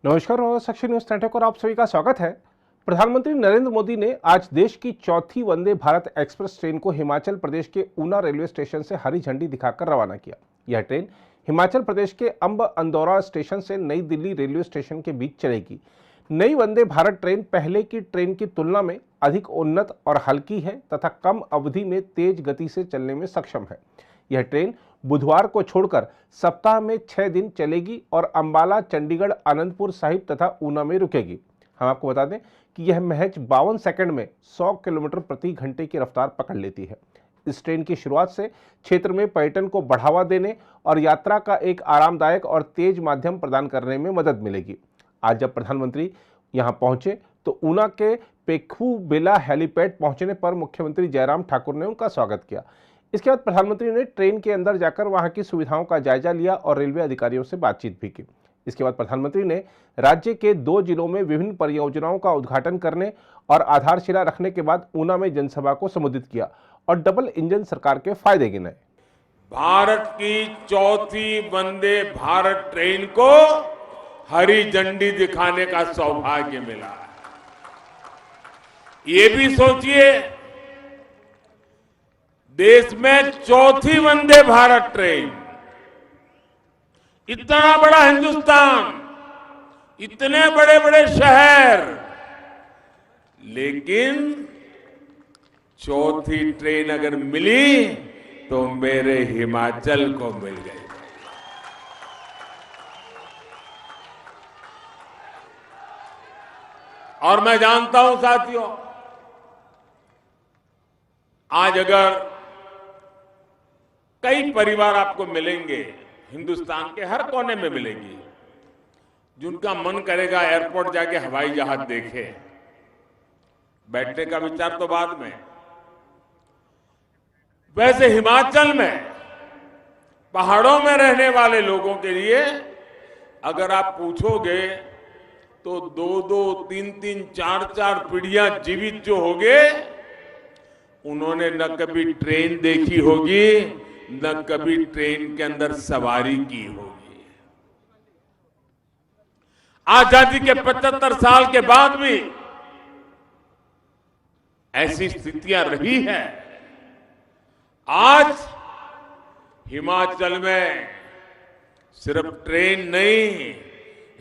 नमस्कार और suction news network और आप सभी का स्वागत है। प्रधानमंत्री नरेंद्र मोदी ने आज देश की चौथी वंदे भारत एक्सप्रेस ट्रेन को हिमाचल प्रदेश के ऊना रेलवे स्टेशन से हरी झंडी दिखाकर रवाना किया। यह ट्रेन हिमाचल प्रदेश के अंब अंदौरा स्टेशन से नई दिल्ली रेलवे स्टेशन के बीच चलेगी। नई वंदे भारत ट्रेन पहले की ट्रेन की तुलना में अधिक उन्नत और हल्की है तथा कम अवधि में तेज गति से चलने में सक्षम है। यह ट्रेन बुधवार को छोड़कर सप्ताह में 6 दिन चलेगी और अंबाला, चंडीगढ़, आनंदपुर साहिब तथा ऊना में रुकेगी। हम आपको बता दें कि यह महज 52 सेकंड में 100 किलोमीटर प्रति घंटे की रफ्तार पकड़ लेती है। इस ट्रेन की शुरुआत से क्षेत्र में पर्यटन को बढ़ावा देने और यात्रा का एक आरामदायक और तेज माध्यम प्रदान करने में मदद मिलेगी। आज जब प्रधानमंत्री यहां पहुंचे तो ऊना के पेखू बेला हेलीपैड पहुंचने पर मुख्यमंत्री जयराम ठाकुर ने उनका स्वागत किया। इसके बाद प्रधानमंत्री ने ट्रेन के अंदर जाकर वहां की सुविधाओं का जायजा लिया और रेलवे अधिकारियों से बातचीत भी की। इसके बाद प्रधानमंत्री ने राज्य के 2 जिलों में विभिन्न परियोजनाओं का उद्घाटन करने और आधारशिला रखने के बाद ऊना में जनसभा को संबोधित किया और डबल इंजन सरकार के फायदे गिनाए। भारत की चौथी वंदे भारत ट्रेन को हरी झंडी दिखाने का सौभाग्य मिला है। ये भी सोचिए, देश में चौथी वंदे भारत ट्रेन, इतना बड़ा हिंदुस्तान, इतने बड़े बड़े शहर, लेकिन चौथी ट्रेन अगर मिली तो मेरे हिमाचल को मिल गई। और मैं जानता हूं साथियों, आज अगर कई परिवार आपको मिलेंगे, हिंदुस्तान के हर कोने में मिलेंगी, जिनका मन करेगा एयरपोर्ट जाके हवाई जहाज देखे। बैठने का विचार तो बाद में। वैसे हिमाचल में पहाड़ों में रहने वाले लोगों के लिए अगर आप पूछोगे तो 2-2, 3-3, 4-4 पीढ़ियां जीवित जो होंगे, उन्होंने न कभी ट्रेन देखी होगी, न कभी ट्रेन के अंदर सवारी की होगी। आजादी के 75 साल के बाद भी ऐसी स्थितियां रही हैं। आज हिमाचल में सिर्फ ट्रेन नहीं,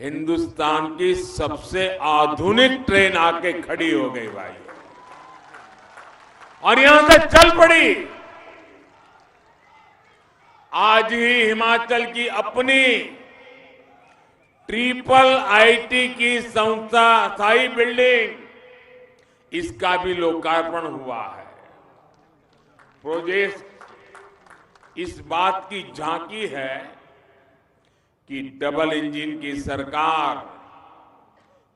हिंदुस्तान की सबसे आधुनिक ट्रेन आके खड़ी हो गई भाई, और यहां से चल पड़ी। आज ही हिमाचल की अपनी IIIT की संस्था स्थायी बिल्डिंग, इसका भी लोकार्पण हुआ है। प्रोजेक्ट इस बात की झांकी है कि डबल इंजन की सरकार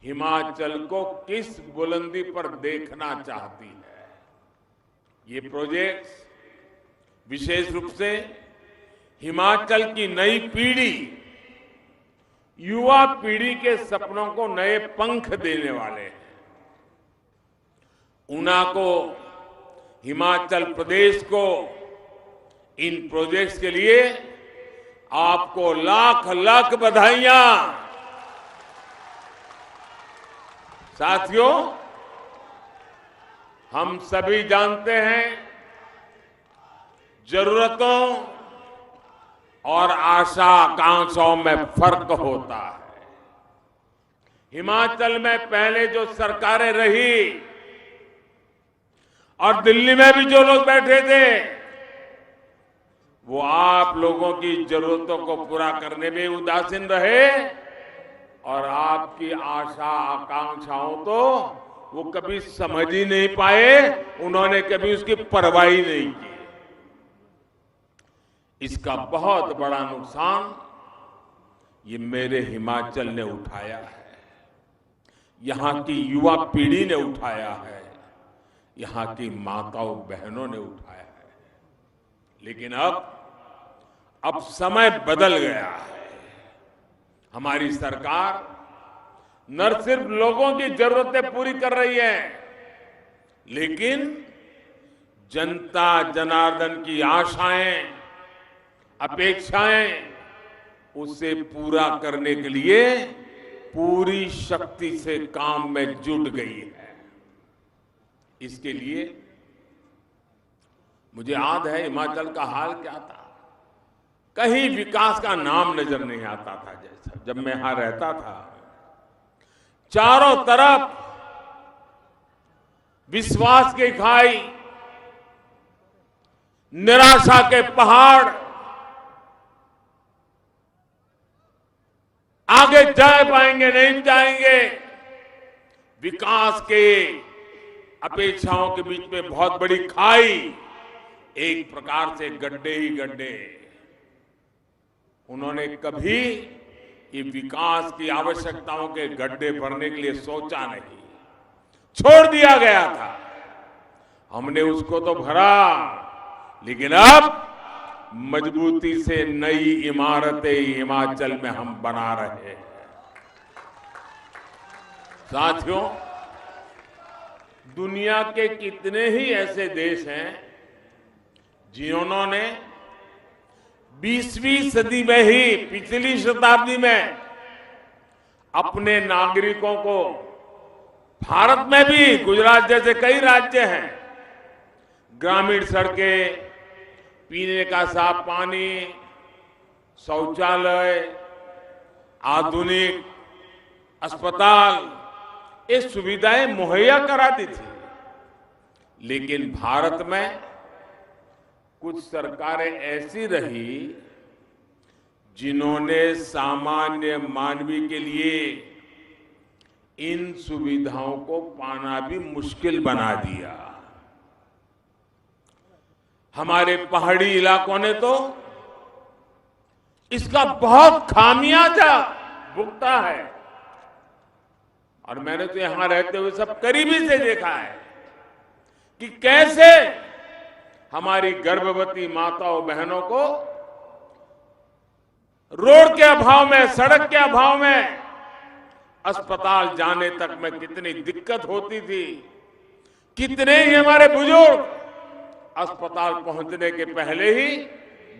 हिमाचल को किस बुलंदी पर देखना चाहती है। ये प्रोजेक्ट विशेष रूप से हिमाचल की नई पीढ़ी, युवा पीढ़ी के सपनों को नए पंख देने वाले हैं। ऊना को, हिमाचल प्रदेश को इन प्रोजेक्ट्स के लिए आपको लाख लाख बधाइयां। साथियों, हम सभी जानते हैं जरूरतों और आशा आकांक्षाओं में फर्क होता है। हिमाचल में पहले जो सरकारें रही और दिल्ली में भी जो लोग बैठे थे, वो आप लोगों की जरूरतों को पूरा करने में उदासीन रहे और आपकी आशा आकांक्षाओं तो वो कभी समझ ही नहीं पाए, उन्होंने कभी उसकी परवाह ही नहीं की। इसका बहुत बड़ा नुकसान ये मेरे हिमाचल ने उठाया है, यहां की युवा पीढ़ी ने उठाया है, यहां की माताओं बहनों ने उठाया है। लेकिन अब समय बदल गया है। हमारी सरकार न सिर्फ लोगों की जरूरतें पूरी कर रही है, लेकिन जनता जनार्दन की आशाएं, अपेक्षाएं, उसे पूरा करने के लिए पूरी शक्ति से काम में जुट गई है। इसके लिए मुझे याद है हिमाचल का हाल क्या था। कहीं विकास का नाम नजर नहीं आता था। जैसा जब मैं यहां रहता था, चारों तरफ विश्वास की खाई, निराशा के पहाड़, आगे जा पाएंगे नहीं जाएंगे, विकास के अपेक्षाओं के बीच में बहुत बड़ी खाई, एक प्रकार से गड्ढे ही गड्ढे। उन्होंने कभी ये विकास की आवश्यकताओं के गड्ढे भरने के लिए सोचा नहीं, छोड़ दिया गया था। हमने उसको तो भरा, लेकिन अब मजबूती से नई इमारतें हिमाचल में हम बना रहे हैं। साथियों, दुनिया के कितने ही ऐसे देश हैं जिन्होंने 20वीं सदी में ही, पिछली शताब्दी में अपने नागरिकों को, भारत में भी गुजरात जैसे कई राज्य हैं, ग्रामीण सड़कें, पीने का साफ पानी, शौचालय, आधुनिक अस्पताल, ये सुविधाएं मुहैया कराती थी। लेकिन भारत में कुछ सरकारें ऐसी रही जिन्होंने सामान्य मानवी के लिए इन सुविधाओं को पाना भी मुश्किल बना दिया। हमारे पहाड़ी इलाकों ने तो इसका बहुत खामियाजा भुगता है, और मैंने तो यहां रहते हुए सब करीबी से देखा है कि कैसे हमारी गर्भवती माताओं बहनों को रोड के अभाव में, सड़क के अभाव में अस्पताल जाने तक में कितनी दिक्कत होती थी। कितने ही हमारे बुजुर्ग अस्पताल पहुंचने के पहले ही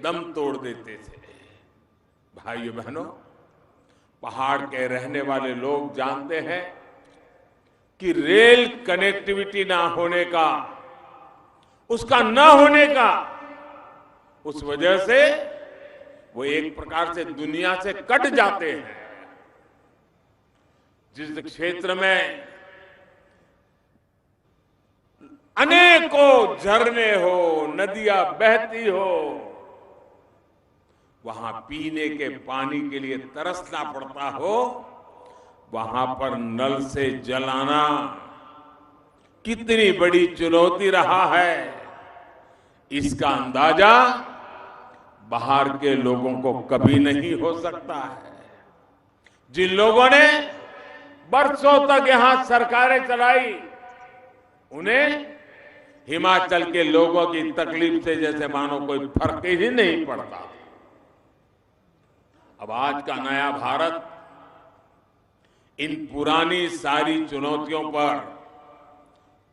दम तोड़ देते थे। भाइयों बहनों, पहाड़ के रहने वाले लोग जानते हैं कि रेल कनेक्टिविटी ना होने का, उसका न होने का, उस वजह से वो एक प्रकार से दुनिया से कट जाते हैं। जिस क्षेत्र में अनेकों झरने हो, नदियां बहती हो, वहां पीने के पानी के लिए तरसना पड़ता हो, वहां पर नल से जल आना कितनी बड़ी चुनौती रहा है, इसका अंदाजा बाहर के लोगों को कभी नहीं हो सकता है। जिन लोगों ने बरसों तक यहां सरकारें चलाई, उन्हें हिमाचल के लोगों की तकलीफ से जैसे मानो कोई फर्क ही नहीं पड़ता। अब आज का नया भारत इन पुरानी सारी चुनौतियों पर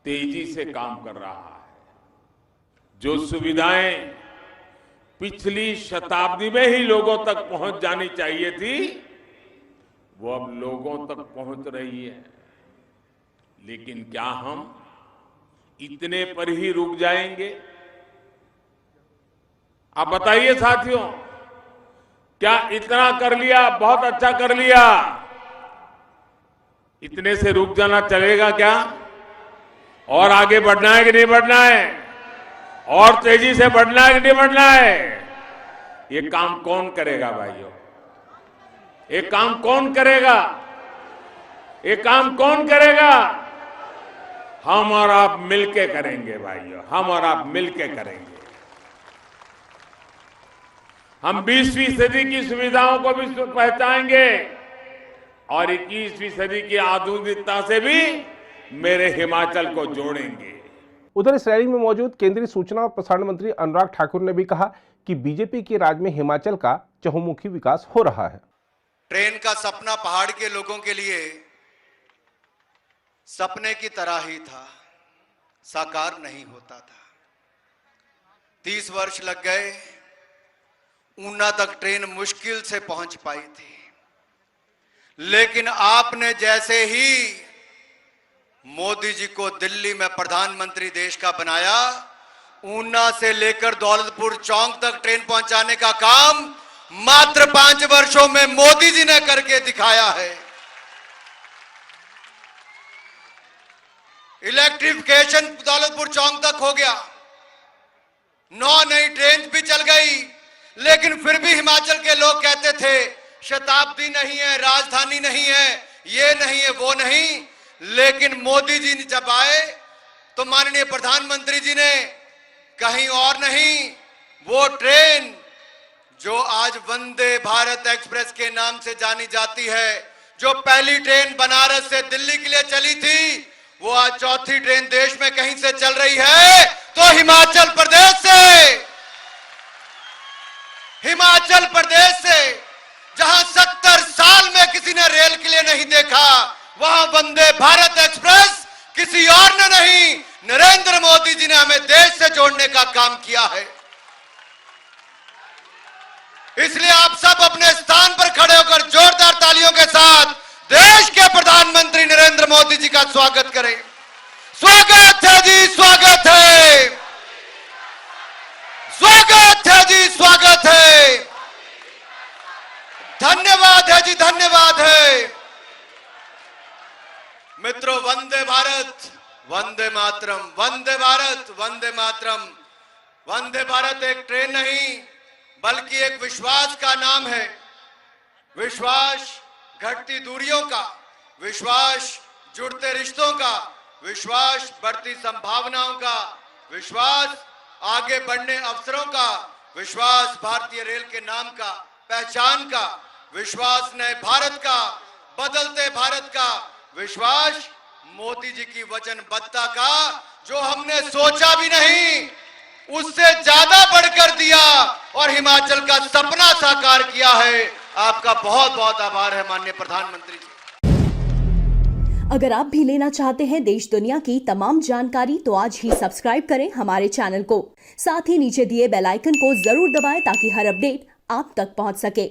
तेजी से काम कर रहा है। जो सुविधाएं पिछली शताब्दी में ही लोगों तक पहुंच जानी चाहिए थी, वो अब लोगों तक पहुंच रही है। लेकिन क्या हम इतने पर ही रुक जाएंगे? आप बताइए साथियों, क्या इतना कर लिया, बहुत अच्छा कर लिया, इतने से रुक जाना चलेगा क्या? और आगे बढ़ना है कि नहीं बढ़ना है? और तेजी से बढ़ना है कि नहीं बढ़ना है? ये काम कौन करेगा भाइयों? ये काम कौन करेगा? ये काम कौन करेगा? हम और आप मिलके करेंगे भाइयों, हम और आप मिलके करेंगे। हम 20वीं सदी की सुविधाओं को भी पहचानेंगे और 21वीं सदी की आधुनिकता से भी मेरे हिमाचल को जोड़ेंगे। उधर इस रैली में मौजूद केंद्रीय सूचना और प्रसारण मंत्री अनुराग ठाकुर ने भी कहा कि बीजेपी के राज में हिमाचल का चहुमुखी विकास हो रहा है। ट्रेन का सपना पहाड़ के लोगों के लिए सपने की तरह ही था, साकार नहीं होता था। 30 वर्ष लग गए, ऊना तक ट्रेन मुश्किल से पहुंच पाई थी। लेकिन आपने जैसे ही मोदी जी को दिल्ली में प्रधानमंत्री देश का बनाया, ऊना से लेकर दौलतपुर चौक तक ट्रेन पहुंचाने का काम मात्र 5 वर्षों में मोदी जी ने करके दिखाया है। इलेक्ट्रिफिकेशन दौलतपुर चौक तक हो गया, 9 नई ट्रेन भी चल गई, लेकिन फिर भी हिमाचल के लोग कहते थे शताब्दी नहीं है, राजधानी नहीं है, ये नहीं है, वो नहीं। लेकिन मोदी जी जब आए तो माननीय प्रधानमंत्री जी ने कहीं और नहीं, वो ट्रेन जो आज वंदे भारत एक्सप्रेस के नाम से जानी जाती है, जो पहली ट्रेन बनारस से दिल्ली के लिए चली थी, वो आज चौथी ट्रेन देश में कहीं से चल रही है तो हिमाचल प्रदेश से। हिमाचल प्रदेश से, जहां 70 साल में किसी ने रेल के लिए नहीं देखा, वहां वंदे भारत एक्सप्रेस किसी और ने नहीं, नरेंद्र मोदी जी ने हमें देश से जोड़ने का काम किया है। इसलिए आप सब अपने स्थान पर खड़े होकर जोरदार तालियों के साथ देश के प्रधानमंत्री नरेंद्र मोदी जी का स्वागत करें। स्वागत है जी, स्वागत है, स्वागत है जी, स्वागत है। धन्यवाद है जी, धन्यवाद है। मित्रों, वंदे भारत, वंदे मातरम, वंदे भारत, वंदे मातरम। वंदे भारत एक ट्रेन नहीं बल्कि एक विश्वास का नाम है। विश्वास घटती दूरियों का, विश्वास जुड़ते रिश्तों का, विश्वास बढ़ती संभावनाओं का, विश्वास आगे बढ़ने अवसरों का, विश्वास भारतीय रेल के नाम का, पहचान का, विश्वास नए भारत का, बदलते भारत का, विश्वास मोदी जी की वचनबद्धता का, जो हमने सोचा भी नहीं उससे ज्यादा बढ़कर दिया और हिमाचल का सपना साकार किया है। आपका बहुत बहुत आभार है माननीय प्रधानमंत्री जी। अगर आप भी लेना चाहते हैं देश दुनिया की तमाम जानकारी तो आज ही सब्सक्राइब करें हमारे चैनल को। साथ ही नीचे दिए बेल आइकन को जरूर दबाएं ताकि हर अपडेट आप तक पहुंच सके।